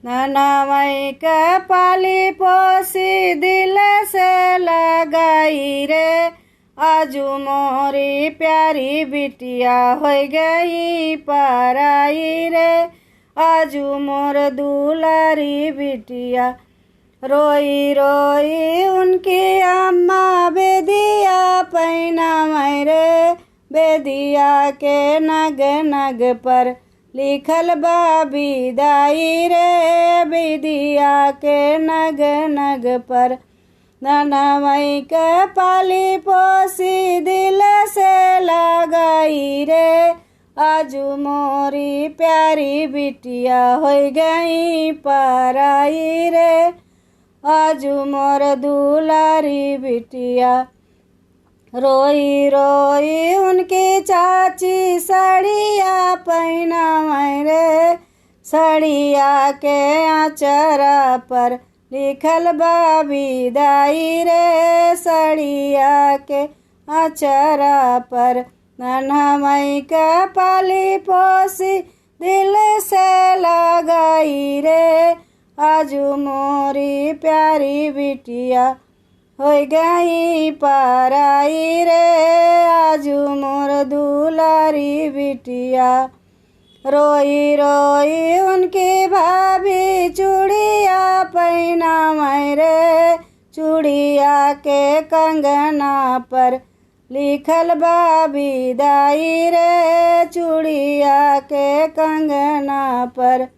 ननमई के पाली पोसी दिल से लगाई रे, आजू मोरी प्यारी बिटिया हो गई पराई रे, आजू मोर दुलारी बिटिया। रोई रोई उनकी अम्मा बेदिया पैनामै रे, बेदिया के नग नग पर लिखल बा विदाई रे, बेदिया के नग नग पर। ननमई के पाली पोसी दिल से लगाई रे, आजू मोरी प्यारी बिटिया हो गई पराई रे, आजू मोर दुलारी बिटिया। रोई रोई उनकी चाची साड़िया पैनामै रे, साड़िया के आचरा पर लिखल बा विदाई रे, साड़िया के आचरा पर। ननमई के पाली पोसी दिल से लगाई रे, आजू मोरी प्यारी बिटिया हो गई पराई रे, आजू मोर दुलारी बिटिया। रोई रोई उनकी भाभी चूड़िया पैनामै रे, चूड़िया के कंगना पर लिखल बा विदाई रे, चूड़िया के कंगना पर।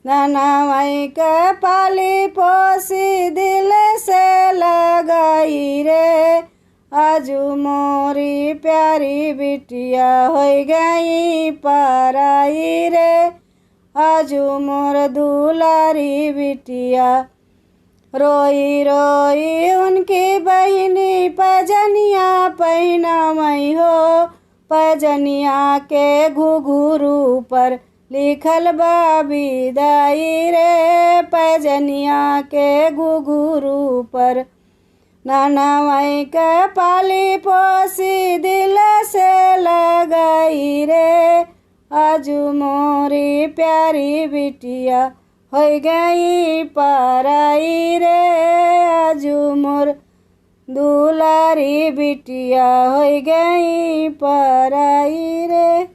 ननमई के पाली पोसी दिल से लगाई रे, आजू मोरी प्यारी बिटिया हो गई पराई रे, आजू मोर दुलारी बिटिया। रोई रोई उनकी बहिनी पजनिया पैनामै हो, पजनिया के घुघरू पर लिखल बा विदाई रे, पजनिया के घुघरू पर। ननमई के पाली पोसी दिल से लगाई रे, आजू मोरी प्यारी बिटिया हो गई पराई रे, आजू मोर दुलारी बिटिया हो गई पराई रे।